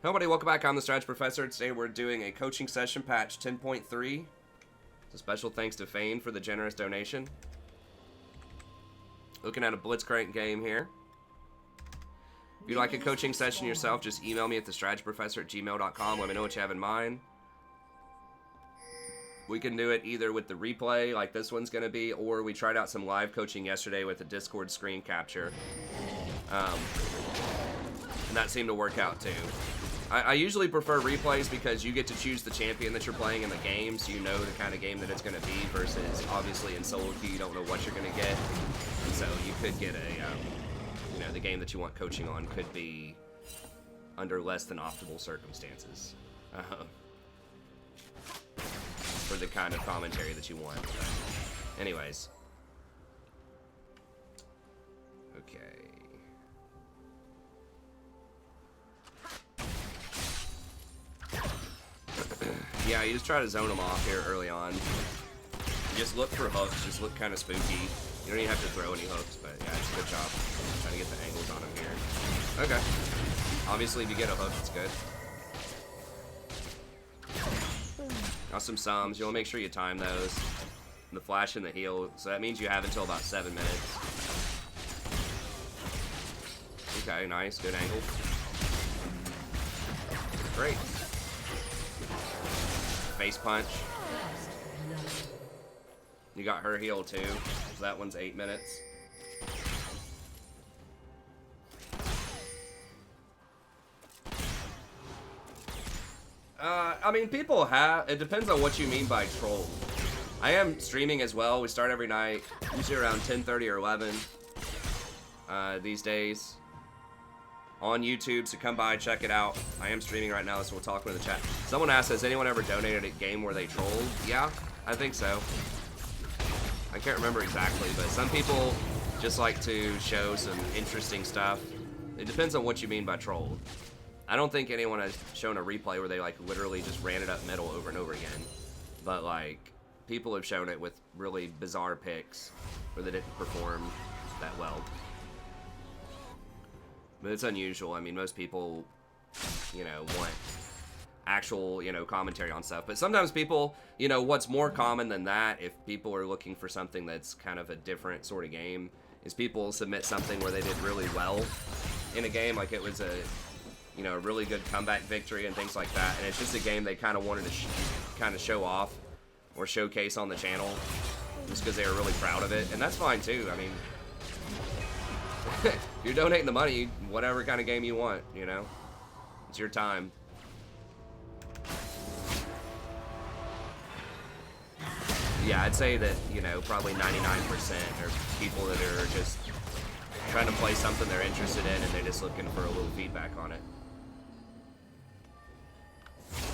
Hello, everybody. Welcome back. I'm the Strategy Professor. Today we're doing a coaching session patch 10.3. So special thanks to Fane for the generous donation. Looking at a Blitzcrank game here. If you'd like a coaching session yourself, just email me at thestrategyprofessor@gmail.com. Let me know what you have in mind. We can do it either with the replay, like this one's going to be, or we tried out some live coaching yesterday with a Discord screen capture. And that seemed to work out too. I usually prefer replays because you get to choose the champion that you're playing in the game, so you know the kind of game that it's going to be, versus obviously in solo queue you don't know what you're going to get. And so you could get a, you know, the game that you want coaching on could be under less than optimal circumstances. For the kind of commentary that you want. But anyways. Okay. Yeah, you just try to zone them off here early on. Just look for hooks, just look kind of spooky. You don't even have to throw any hooks, but yeah, it's a good job. Trying to get the angles on them here. Okay. Obviously, if you get a hook, it's good. Got some sums. You want to make sure you time those. The flash and the heal. So that means you have until about 7 minutes. Okay, nice. Good angle. Great. Face punch. You got her heal too. So that one's 8 minutes. I mean, people have, it depends on what you mean by troll. I am streaming as well. We start every night, usually around 10:30 or 11 these days on YouTube, so come by, check it out. I am streaming right now, so we'll talk in the chat. Someone asked, has anyone ever donated a game where they trolled? Yeah, I think so. I can't remember exactly, but some people just like to show some interesting stuff. It depends on what you mean by trolled. I don't think anyone has shown a replay where they like literally just ran it up middle over and over again. But like, people have shown it with really bizarre picks where they didn't perform that well. But it's unusual. I mean, most people, you know, want actual, you know, commentary on stuff. But sometimes people, you know, what's more common than that, if people are looking for something that's kind of a different sort of game, is people submit something where they did really well in a game, like it was a, you know, a really good comeback victory and things like that. And it's just a game they kind of wanted to kind of show off or showcase on the channel just because they were really proud of it. And that's fine too. I mean, if you're donating the money, whatever kind of game you want, you know, it's your time. Yeah, I'd say that, you know, probably 99% are people that are just trying to play something they're interested in and they're just looking for a little feedback on it.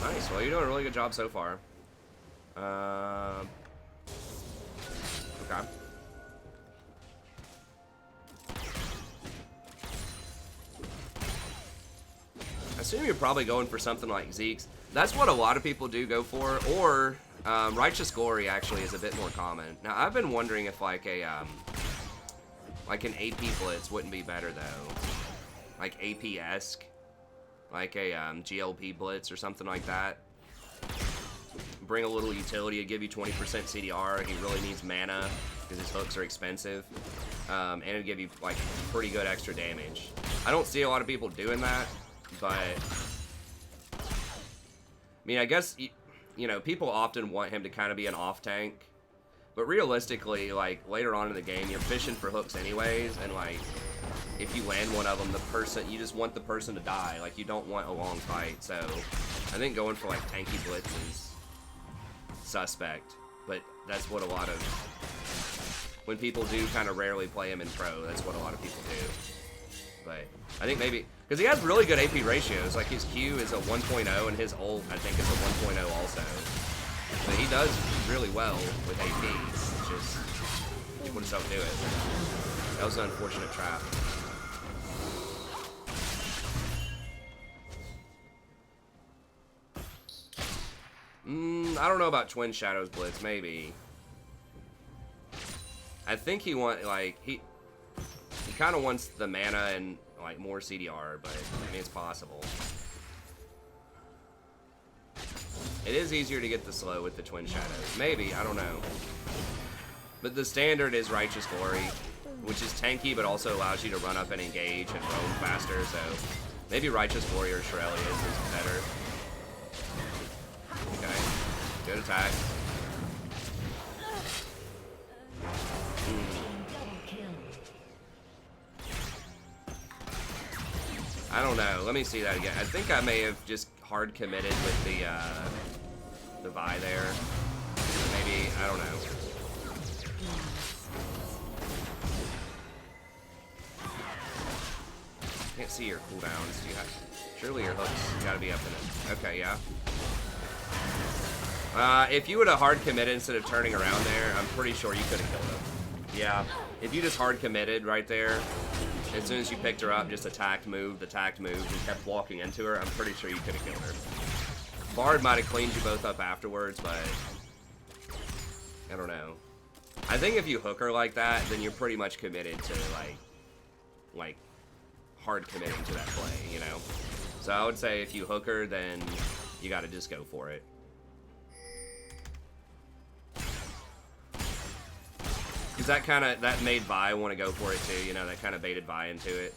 Nice. Well, you're doing a really good job so far. Okay. I assume you're probably going for something like Zeke's. That's what a lot of people do go for. Or Righteous Glory actually is a bit more common. Now, I've been wondering if like a like an AP Blitz wouldn't be better though. Like AP-esque. Like a GLP Blitz or something like that. Bring a little utility to give you 20% CDR. He really needs mana because his hooks are expensive. And it'll give you like pretty good extra damage. I don't see a lot of people doing that, but I mean, I guess, you know, people often want him to kind of be an off tank. But realistically, like, later on in the game, you're fishing for hooks anyways, and, like, if you land one of them, you just want the person to die. Like, you don't want a long fight, so I think going for, like, tanky blitz is suspect. But that's what a lot of, when people do kind of rarely play him in pro, that's what a lot of people do. But I think maybe, because he has really good AP ratios. Like, his Q is a 1.0, and his ult, I think, is a 1.0 also. But he does really well with AP. It's just, people just don't do it. That was an unfortunate trap. I don't know about Twin Shadows Blitz, maybe. I think he he kind of wants the mana and like more CDR, but I mean, it's possible. It is easier to get the slow with the Twin Shadows. Maybe, I don't know. But the standard is Righteous Glory, which is tanky, but also allows you to run up and engage and roam faster, so maybe Righteous Glory or Shirelli is better. Okay, good attack. I don't know. Let me see that again. I think I may have just hard committed with the Vi there. Maybe, I don't know. Can't see your cooldowns. You have, surely your hooks gotta be up in it. Okay, yeah. If you would have hard committed instead of turning around there, I'm pretty sure you could have killed him. Yeah. If you just hard committed right there, as soon as you picked her up, just attacked, moved, and kept walking into her, I'm pretty sure you could have killed her. Bard might have cleaned you both up afterwards, but I don't know. I think if you hook her like that, then you're pretty much committed to, like hard committing to that play, you know? So I would say if you hook her, then you gotta just go for it. Because that made Vi want to go for it too, you know, that kind of baited Vi into it.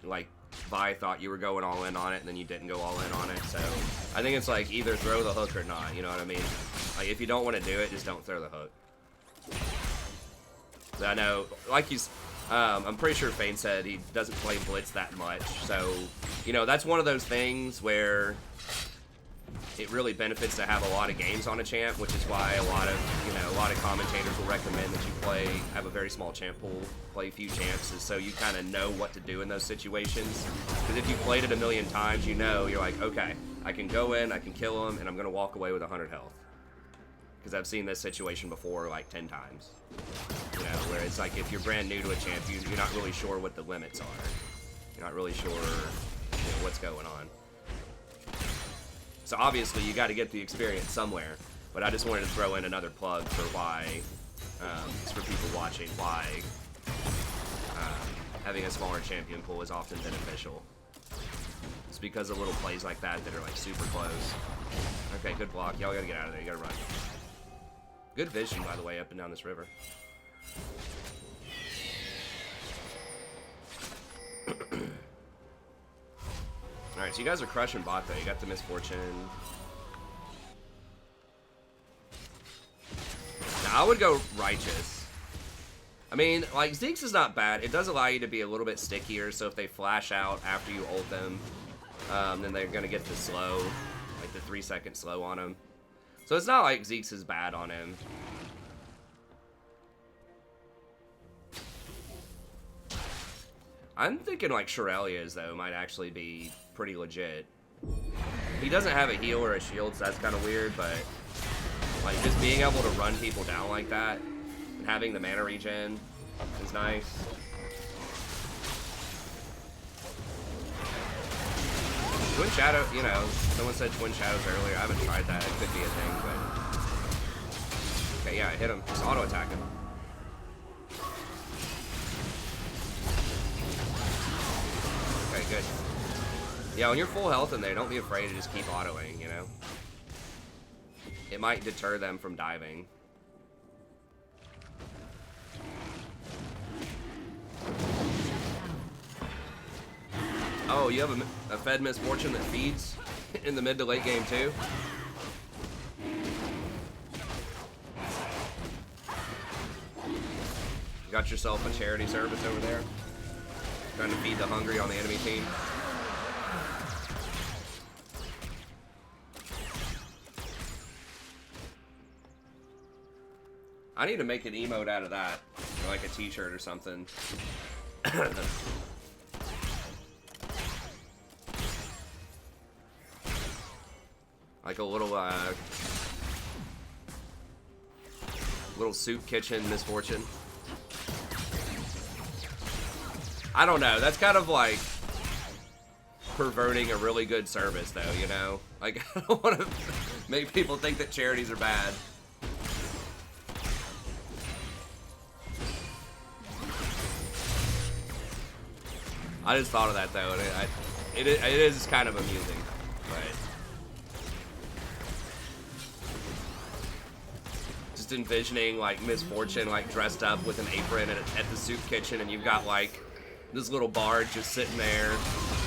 Like, Vi thought you were going all in on it, and then you didn't go all in on it, so I think it's like, either throw the hook or not, you know what I mean? Like, if you don't want to do it, just don't throw the hook. So I know, like I'm pretty sure Fane said he doesn't play Blitz that much, so, you know, that's one of those things where it really benefits to have a lot of games on a champ, which is why a lot of commentators will recommend that you have a very small champ pool, play a few champs, is so you kind of know what to do in those situations. Because if you've played it a million times, you know, you're like, okay, I can go in, I can kill him, and I'm going to walk away with 100 health. Because I've seen this situation before like 10 times. You know, where it's like if you're brand new to a champ, you're not really sure what the limits are. You're not really sure, you know, what's going on. So obviously you got to get the experience somewhere, but I just wanted to throw in another plug for why, for people watching, why having a smaller champion pool is often beneficial. It's because of little plays like that are like super close. Okay, good block. Y'all gotta get out of there. You gotta run. Good vision, by the way, up and down this river. Alright, so you guys are crushing bot though. You got the Misfortune. Now, I would go Righteous. I mean, like, Zeke's is not bad. It does allow you to be a little bit stickier, so if they flash out after you ult them, then they're going to get the slow, like the 3-second slow on him. So it's not like Zeke's is bad on him. I'm thinking like Shirelia's, though, might actually be pretty legit. He doesn't have a heal or a shield, so that's kind of weird, but like just being able to run people down like that and having the mana regen is nice. Twin Shadow, you know, someone said Twin Shadows earlier. I haven't tried that. It could be a thing, but okay, yeah, I hit him. Just auto attack him. Okay, good. Yeah, when you're full health in there, don't be afraid to just keep autoing, you know? It might deter them from diving. Oh, you have a fed Misfortune that feeds in the mid to late game too? You got yourself a charity service over there? Trying to feed the hungry on the enemy team? I need to make an emote out of that, or like a t-shirt or something. Like a little soup kitchen Misfortune. I don't know, that's kind of like perverting a really good service though, you know? Like, I don't want to make people think that charities are bad. I just thought of that though, and it is kind of amusing, but just envisioning like Misfortune like dressed up with an apron at the soup kitchen, and you've got like this little bard just sitting there,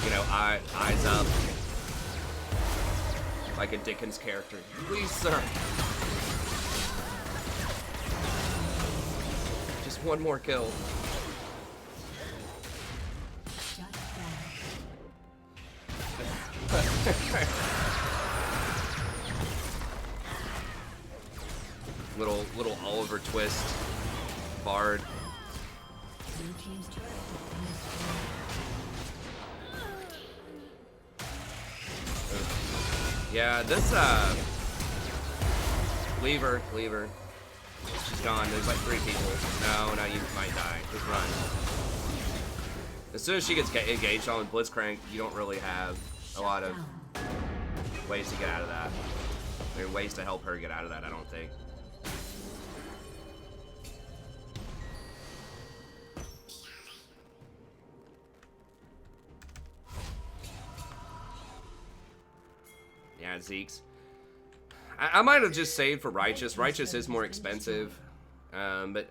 you know, eyes up, like a Dickens character. Please, sir. Just one more kill. little Oliver Twist bard. Yeah, this leave her. She's gone. There's like 3 people. No, you might die. Just run. As soon as she gets engaged on with Blitzcrank, you don't really have a lot of ways to get out of that. There are ways to help her get out of that, I don't think. Yeah, Zeke's. I might have just saved for Righteous. Righteous is more expensive, but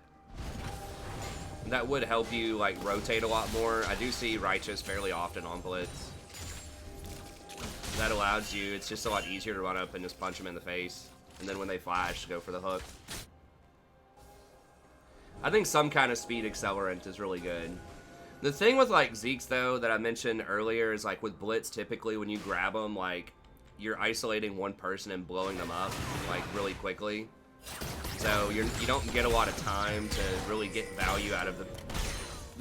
that would help you like rotate a lot more. I do see Righteous fairly often on Blitz. That allows you, it's just a lot easier to run up and just punch them in the face, and then when they flash, go for the hook. I think some kind of speed accelerant is really good. The thing with like Zeke's though that I mentioned earlier is like with Blitz, typically when you grab them, like you're isolating one person and blowing them up like really quickly. So you don't get a lot of time to really get value out of the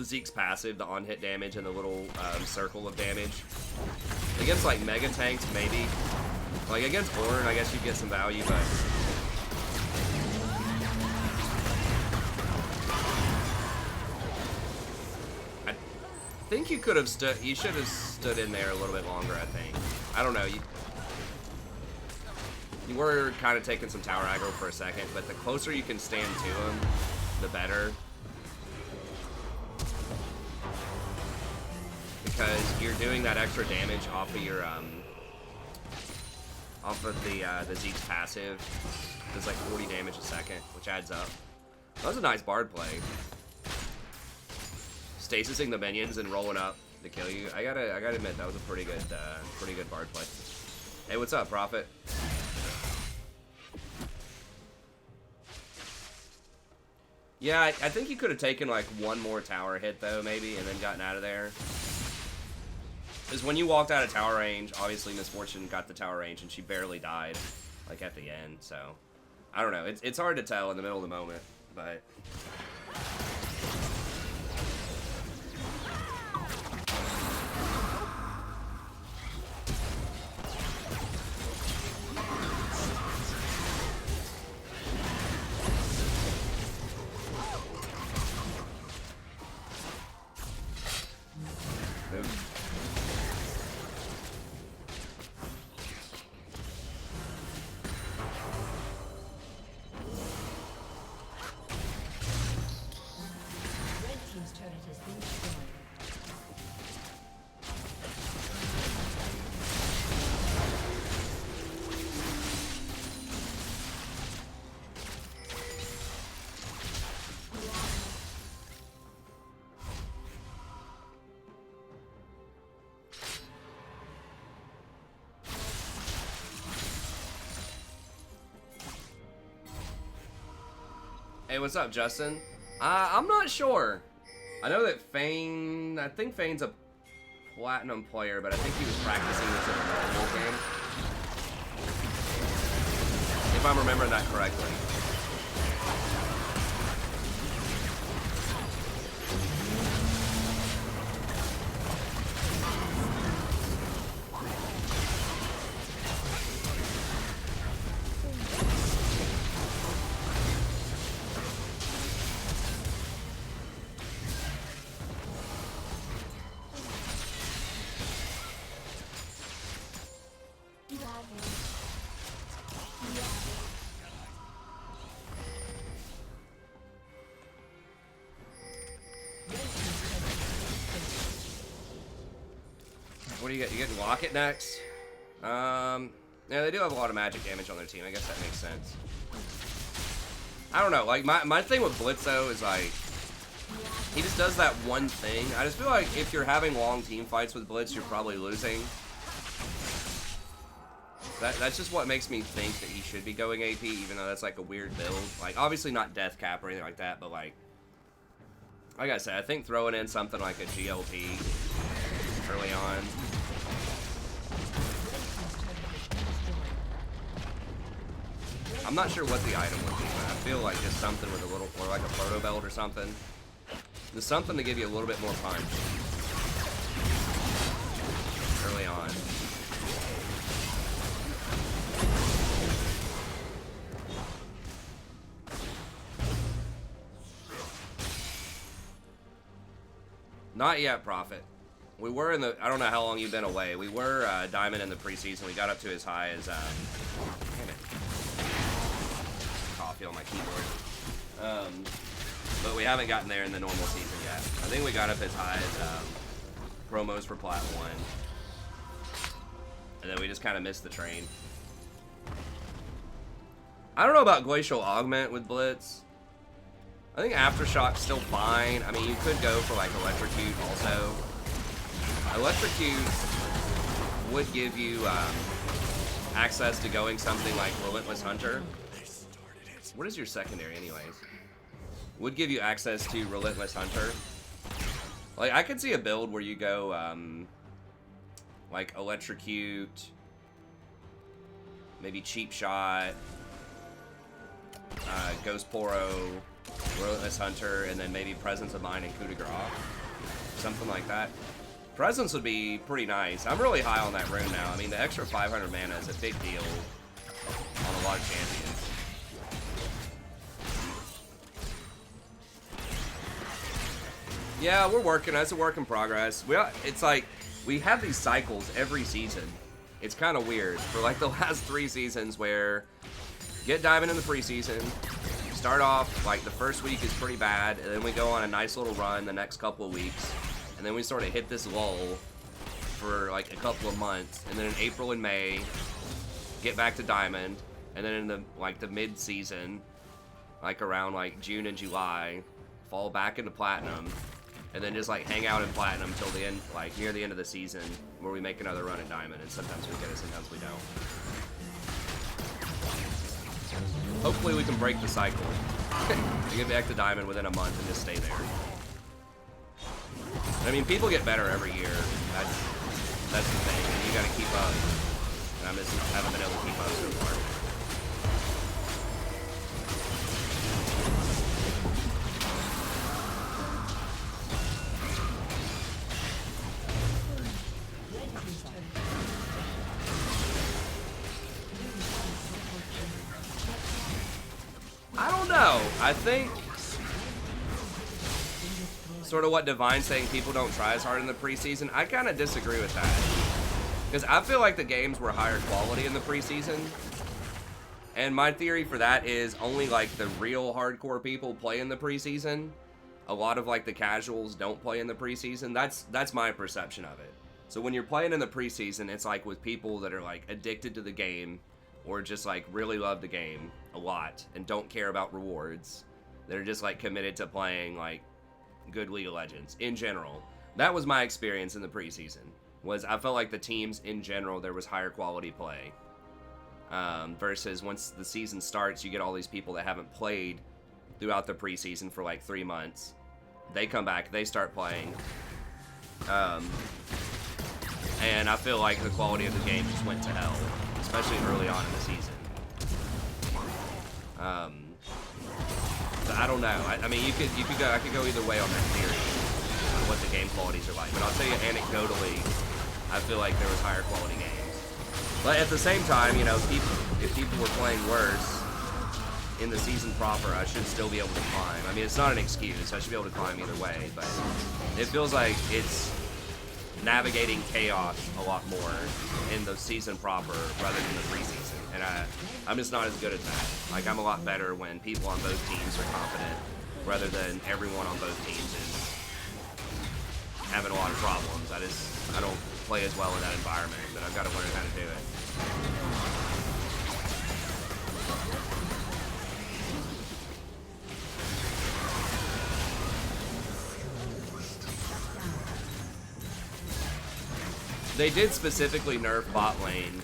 Zeke's passive, the on-hit damage and the little circle of damage. Against like mega tanks, maybe. Like against Ornn, I guess you get some value, but I think you could have stood. You should have stood in there a little bit longer. I think. I don't know. You were kind of taking some tower aggro for a second, but the closer you can stand to him, the better. Because you're doing that extra damage off of your the Zeke's passive. Does like 40 damage a second, which adds up. That was a nice bard play. Stasising the minions and rolling up to kill you. I gotta admit that was a pretty good bard play. Hey, what's up, Prophet? Yeah, I think you could have taken like one more tower hit though, maybe, and then gotten out of there. Because when you walked out of tower range, obviously Misfortune got the tower range and she barely died, like at the end. So I don't know. It's hard to tell in the middle of the moment, but. Hey, what's up, Justin? I'm not sure. I know that I think Fane's a platinum player, but I think he was practicing this in a normal game. If I'm remembering that correctly. What do you get? You getting Locket next? Yeah, they do have a lot of magic damage on their team. I guess that makes sense. I don't know. Like, my thing with Blitzo is, like, he just does that one thing. I just feel like if you're having long team fights with Blitz, you're probably losing. That's just what makes me think that he should be going AP, even though that's, like, a weird build. Like, obviously not death cap or anything like that, but, like I said, I think throwing in something like a GLP early on. I'm not sure what the item would be, but I feel like just something with a little, or like a photo belt or something. Just something to give you a little bit more punch early on. Not yet, Prophet. We were in the, I don't know how long you've been away. We were Diamond in the preseason. We got up to as high as, damn it. Coffee on my keyboard. But we haven't gotten there in the normal season yet. I think we got up as high as promos for Plat 1. And then we just kind of missed the train. I don't know about Glacial Augment with Blitz. I think Aftershock's still fine. I mean, you could go for like Electrocute also. Electrocute would give you access to going something like Relentless Hunter. What is your secondary anyways? Would give you access to Relentless Hunter. Like, I could see a build where you go like Electrocute, maybe Cheap Shot, Ghost Poro, Relentless Hunter, and then maybe Presence of Mind and Coup de Grace. Something like that. Presence would be pretty nice. I'm really high on that rune now. I mean, the extra 500 mana is a big deal on a lot of champions. Yeah, we're working. That's a work in progress. It's like, we have these cycles every season. It's kind of weird. For like the last 3 seasons where get Diamond in the preseason, start off, like the first week is pretty bad, and then we go on a nice little run the next couple of weeks. And then we sort of hit this lull for like a couple of months, and then in April and May, get back to Diamond, and then in the the mid-season, like around like June and July, fall back into Platinum, and then just like hang out in Platinum till the end, like near the end of the season, where we make another run at Diamond, and sometimes we get it, sometimes we don't. Hopefully we can break the cycle, and get back to Diamond within a month and just stay there. I mean, people get better every year. That's the thing. And you got to keep up. And I just haven't been able to keep up so far. I don't know. I think sort of what Divine's saying, people don't try as hard in the preseason. I kind of disagree with that. Because I feel like the games were higher quality in the preseason. And my theory for that is only like the real hardcore people play in the preseason. A lot of like the casuals don't play in the preseason. That's my perception of it. So when you're playing in the preseason, it's like with people that are like addicted to the game or just like really love the game a lot and don't care about rewards. They're just like committed to playing like good League of Legends in general. That was my experience in the preseason. Was I felt like the teams in general, there was higher quality play. Versus once the season starts, you get all these people that haven't played throughout the preseason for like 3 months. They come back, they start playing. And I feel like the quality of the game just went to hell, especially early on in the season. So I don't know. I mean, you could go. I could go either way on that theory, on what the game qualities are like. But I'll tell you, anecdotally, I feel like there was higher quality games. But at the same time, you know, if people were playing worse in the season proper, I should still be able to climb. I mean, it's not an excuse. I should be able to climb either way. But it feels like it's navigating chaos a lot more in the season proper rather than the preseason. And I'm just not as good at that. Like, I'm a lot better when people on both teams are confident rather than everyone on both teams is having a lot of problems. I don't play as well in that environment, but I've got to learn how to do it. They did specifically nerf bot lane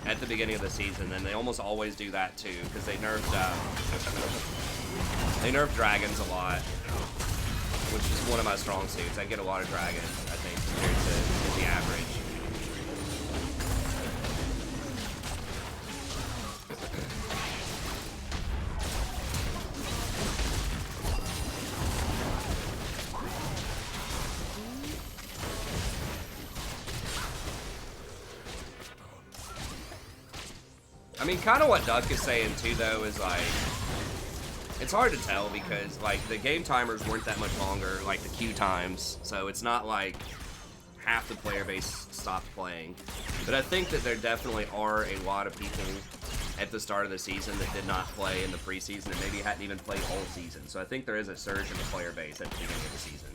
at the beginning of the season, and they almost always do that too, because they nerfed dragons a lot, which is one of my strong suits. I get a lot of dragons, I think, compared to the average. I mean, kind of what Duck is saying too, though, is like, it's hard to tell because like the game timers weren't that much longer, like the queue times, so it's not like half the player base stopped playing. But I think that there definitely are a lot of people at the start of the season that did not play in the preseason and maybe hadn't even played whole season. So I think there is a surge in the player base at the beginning of the season.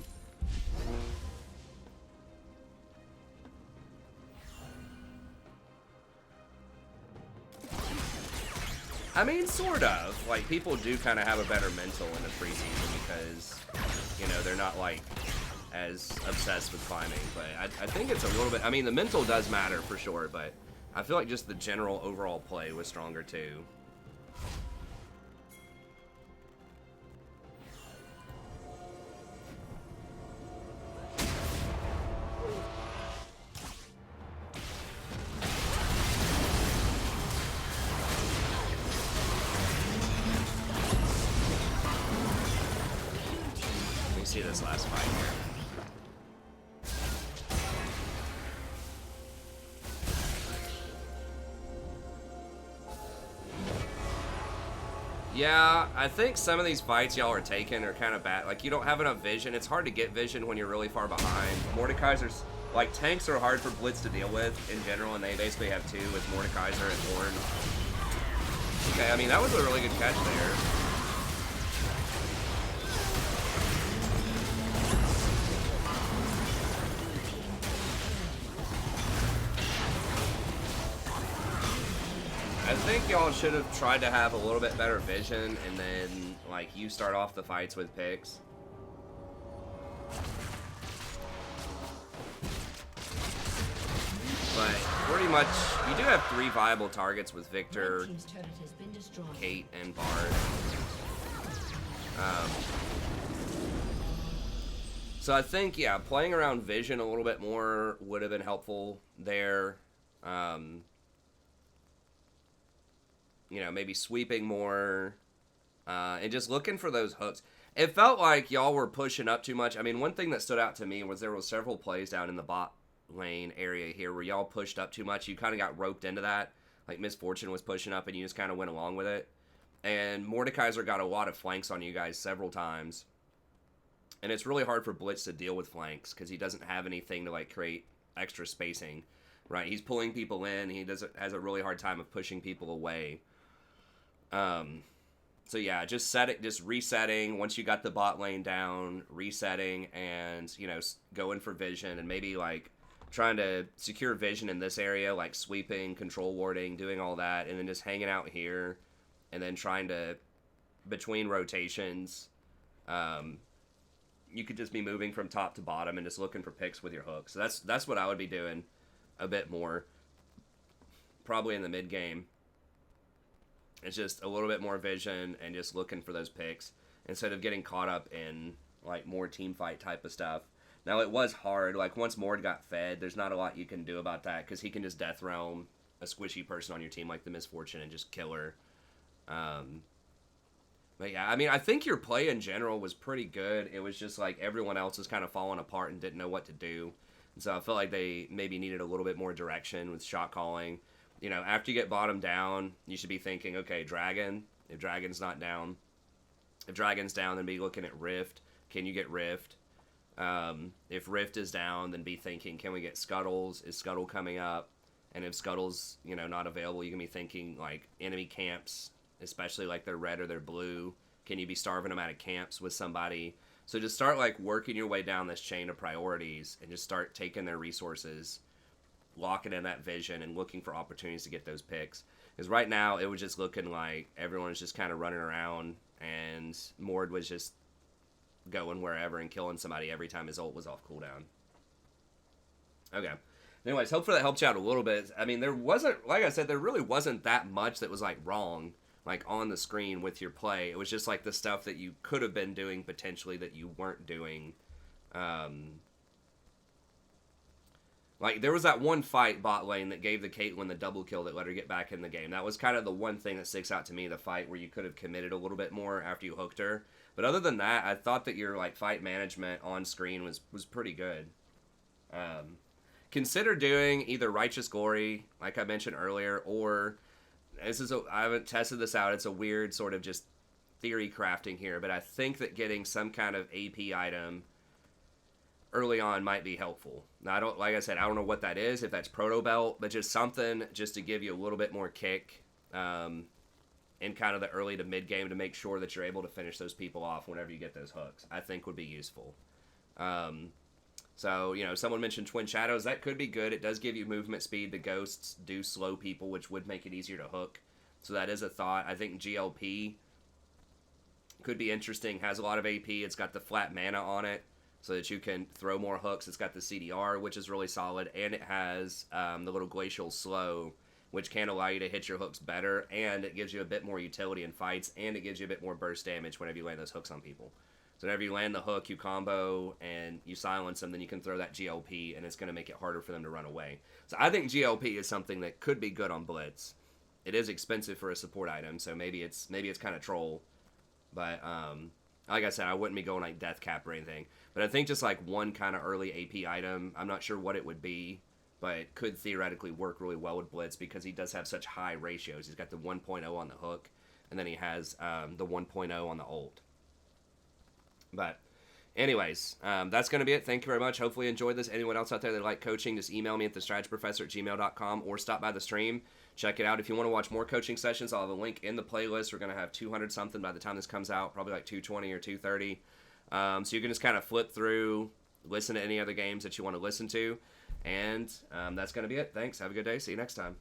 I mean, sort of. Like, people do kind of have a better mental in the preseason because, you know, they're not, like, as obsessed with climbing. But I think it's a little bit... I mean, the mental does matter for sure, but I feel like just the general overall play was stronger, too. See this last fight here. Yeah, I think some of these fights y'all are taking are kind of bad. Like, you don't have enough vision. It's hard to get vision when you're really far behind. Mordekaiser's, like, tanks are hard for Blitz to deal with in general, and they basically have two with Mordekaiser and Horn. Okay, I mean, that was a really good catch there. I think y'all should have tried to have a little bit better vision, and then, like, you start off the fights with picks. But pretty much, you do have 3 viable targets with Victor, Kate, and Bard. So I think, yeah, playing around vision a little bit more would have been helpful there. You know, maybe sweeping more, and just looking for those hooks. It felt like y'all were pushing up too much. I mean, one thing that stood out to me was there was several plays down in the bot lane area here where y'all pushed up too much. You kind of got roped into that. Like, Misfortune was pushing up, and you just kind of went along with it. And Mordekaiser got a lot of flanks on you guys several times. And it's really hard for Blitz to deal with flanks because he doesn't have anything to, like, create extra spacing. Right? He's pulling people in. He has a really hard time of pushing people away. So yeah, just resetting once you got the bot lane down, resetting, and, you know, going for vision, and maybe, like, trying to secure vision in this area, like sweeping, control warding, doing all that, and then just hanging out here, and then trying to, between rotations, you could just be moving from top to bottom and just looking for picks with your hooks. So that's what I would be doing a bit more, probably in the mid game. It's just a little bit more vision and just looking for those picks instead of getting caught up in, like, more team fight type of stuff. Now, it was hard. Like, once Mord got fed, there's not a lot you can do about that because he can just death realm a squishy person on your team like the Misfortune and just kill her. But yeah, I mean, I think your play in general was pretty good. It was just like everyone else was kind of falling apart and didn't know what to do. And so I felt like they maybe needed a little bit more direction with shot calling. You know, after you get bottom down, you should be thinking, okay, Dragon. If Dragon's not down. If Dragon's down, then be looking at Rift. Can you get Rift? If Rift is down, then be thinking, can we get Scuttles? Is Scuttle coming up? And if Scuttle's, you know, not available, you can be thinking, like, enemy camps, especially like they're red or they're blue. Can you be starving them out of camps with somebody? So just start, like, working your way down this chain of priorities and just start taking their resources, locking in that vision, and looking for opportunities to get those picks. Because right now, it was just looking like everyone was just kind of running around, and Mord was just going wherever and killing somebody every time his ult was off cooldown. Okay. Anyways, hopefully that helped you out a little bit. I mean, there wasn't, like I said, there really wasn't that much that was like wrong, like on the screen with your play. It was just like the stuff that you could have been doing potentially that you weren't doing. Um, like there was that one fight bot lane that gave the Caitlyn the double kill that let her get back in the game. That was kind of the one thing that sticks out to me, the fight where you could have committed a little bit more after you hooked her. But other than that, I thought that your like fight management on screen was pretty good. Um, Consider doing either Righteous Glory, like I mentioned earlier, or I haven't tested this out. It's a weird sort of just theory crafting here, but I think that getting some kind of AP item early on might be helpful. Now, I don't, like I said, I don't know what that is, if that's Proto Belt, but just something just to give you a little bit more kick in kind of the early to mid game to make sure that you're able to finish those people off whenever you get those hooks, I think would be useful. So, someone mentioned Twin Shadows. That could be good. It does give you movement speed. The ghosts do slow people, which would make it easier to hook. So that is a thought. I think GLP could be interesting. Has a lot of AP. It's got the flat mana on it so that you can throw more hooks. It's got the CDR, which is really solid. And it has the little Glacial Slow, which can allow you to hit your hooks better. And it gives you a bit more utility in fights. And it gives you a bit more burst damage whenever you land those hooks on people. So whenever you land the hook, you combo, and you silence them, then you can throw that GLP, and it's going to make it harder for them to run away. So I think GLP is something that could be good on Blitz. It is expensive for a support item, so maybe it's kind of troll. But like I said, I wouldn't be going like Death Cap or anything. But I think just like one kind of early AP item, I'm not sure what it would be, but it could theoretically work really well with Blitz because he does have such high ratios. He's got the 1.0 on the hook, and then he has the 1.0 on the ult. But anyways, that's going to be it. Thank you very much. Hopefully you enjoyed this. Anyone else out there that like coaching, just email me at thestrategyprofessor@gmail.com or stop by the stream. Check it out. If you want to watch more coaching sessions, I'll have a link in the playlist. We're going to have 200 something by the time this comes out, probably like 220 or 230. So you can just kind of flip through, listen to any other games that you want to listen to. And that's going to be it. Thanks. Have a good day. See you next time.